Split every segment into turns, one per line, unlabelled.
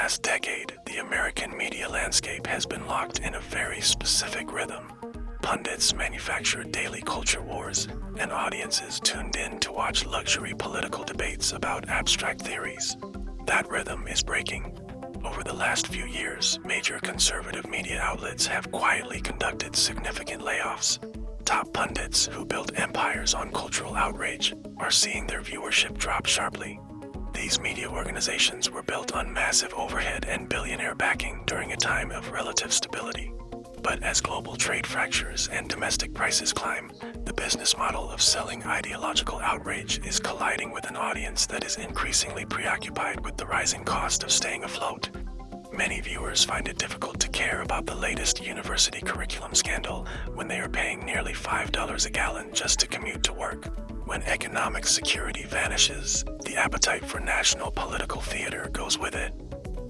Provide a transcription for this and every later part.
last decade, the American media landscape has been locked in a very specific rhythm. Pundits manufacture daily culture wars, and audiences tuned in to watch luxury political debates about abstract theories. That rhythm is breaking. Over the last few years, major conservative media outlets have quietly conducted significant layoffs. Top pundits who built empires on cultural outrage are seeing their viewership drop sharply. These media organizations were built on massive overhead and billionaire backing during a time of relative stability. But as global trade fractures and domestic prices climb, the business model of selling ideological outrage is colliding with an audience that is increasingly preoccupied with the rising cost of staying afloat. Many viewers find it difficult to care about the latest university curriculum scandal when they are paying nearly $5 a gallon just to commute to work. When economic security vanishes, the appetite for national political theater goes with it.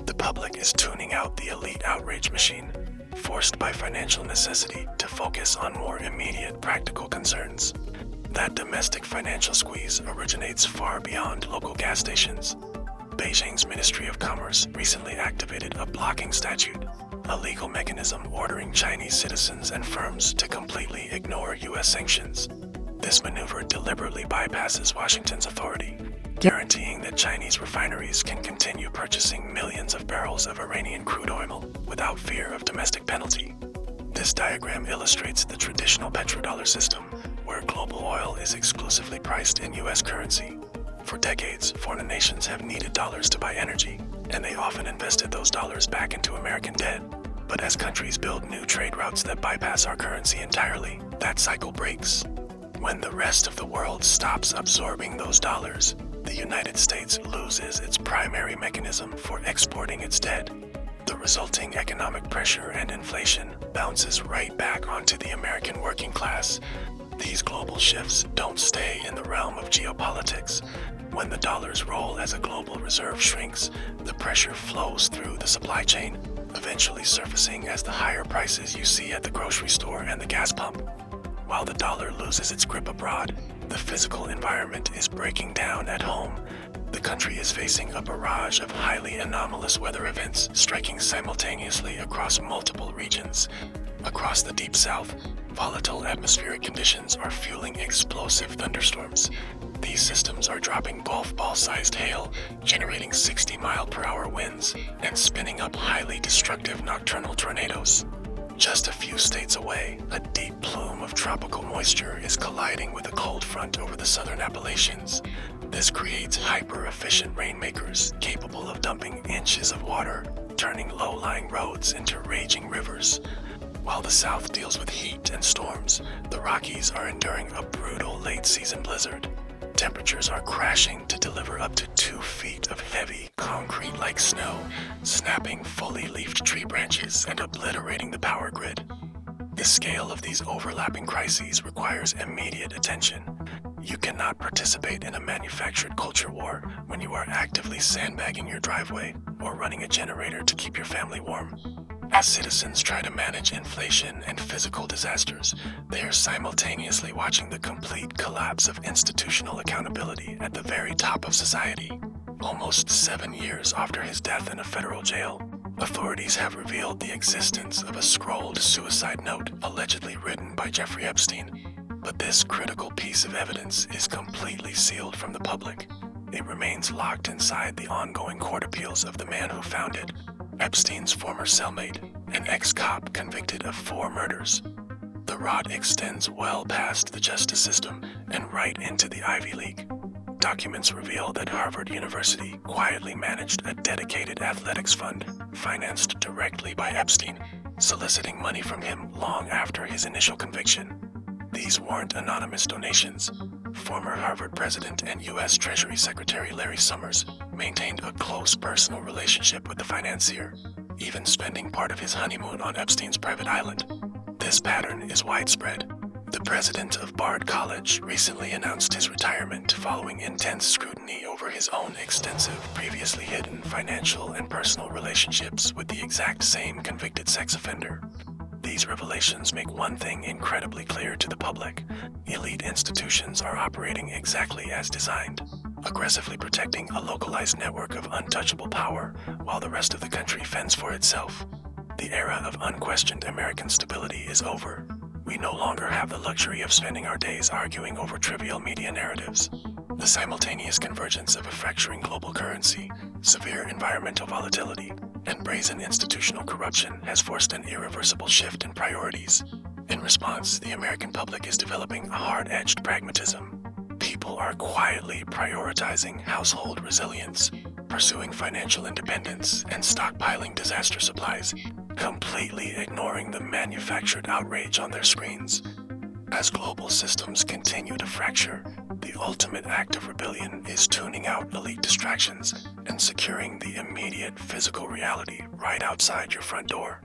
The public is tuning out the elite outrage machine, forced by financial necessity to focus on more immediate practical concerns. That domestic financial squeeze originates far beyond local gas stations. Beijing's Ministry of Commerce recently activated a blocking statute, a legal mechanism ordering Chinese citizens and firms to completely ignore U.S. sanctions. This maneuver deliberately bypasses Washington's authority, guaranteeing that Chinese refineries can continue purchasing millions of barrels of Iranian crude oil without fear of domestic penalty. This diagram illustrates the traditional petrodollar system, where global oil is exclusively priced in U.S. currency. For decades, foreign nations have needed dollars to buy energy, and they often invested those dollars back into American debt. But as countries build new trade routes that bypass our currency entirely, that cycle breaks. When the rest of the world stops absorbing those dollars, the United States loses its primary mechanism for exporting its debt. The resulting economic pressure and inflation bounces right back onto the American working class. These global shifts don't stay in the realm of geopolitics. When the dollar's role as a global reserve shrinks, the pressure flows through the supply chain, eventually surfacing as the higher prices you see at the grocery store and the gas pump. While the dollar loses its grip abroad, the physical environment is breaking down at home. The country is facing a barrage of highly anomalous weather events striking simultaneously across multiple regions. Across the Deep South, volatile atmospheric conditions are fueling explosive thunderstorms. These systems are dropping golf ball-sized hail, generating 60-mile-per-hour winds, and spinning up highly destructive nocturnal tornadoes. Just a few states away, a deep plume of tropical moisture is colliding with a cold front over the southern Appalachians. This creates hyper-efficient rainmakers capable of dumping inches of water, turning low-lying roads into raging rivers. While the South deals with heat and storms, the Rockies are enduring a brutal late-season blizzard. Temperatures are crashing to deliver up to 2 feet of heavy, concrete-like snow, snapping fully leafed tree branches and obliterating the power grid. The scale of these overlapping crises requires immediate attention. You cannot participate in a manufactured culture war when you are actively sandbagging your driveway or running a generator to keep your family warm. As citizens try to manage inflation and physical disasters, they are simultaneously watching the complete collapse of institutional accountability at the very top of society. Almost 7 years after his death in a federal jail, authorities have revealed the existence of a scrolled suicide note allegedly written by Jeffrey Epstein. But this critical piece of evidence is completely sealed from the public. It remains locked inside the ongoing court appeals of the man who found it, Epstein's former cellmate, an ex-cop convicted of 4 murders. The rot extends well past the justice system and right into the Ivy League. Documents reveal that Harvard University quietly managed a dedicated athletics fund financed directly by Epstein, soliciting money from him long after his initial conviction. These weren't anonymous donations. Former Harvard president and U.S. Treasury Secretary Larry Summers maintained a close personal relationship with the financier, even spending part of his honeymoon on Epstein's private island. This pattern is widespread. The president of Bard College recently announced his retirement following intense scrutiny over his own extensive, previously hidden financial and personal relationships with the exact same convicted sex offender. These revelations make one thing incredibly clear to the public. Elite institutions are operating exactly as designed. aggressively protecting a localized network of untouchable power while the rest of the country fends for itself. The era of unquestioned American stability is over. We no longer have the luxury of spending our days arguing over trivial media narratives. The simultaneous convergence of a fracturing global currency, severe environmental volatility, and brazen institutional corruption has forced an irreversible shift in priorities. In response, the American public is developing a hard-edged pragmatism. People are quietly prioritizing household resilience, pursuing financial independence, and stockpiling disaster supplies, completely ignoring the manufactured outrage on their screens. As global systems continue to fracture, the ultimate act of rebellion is tuning out elite distractions and securing the immediate physical reality right outside your front door.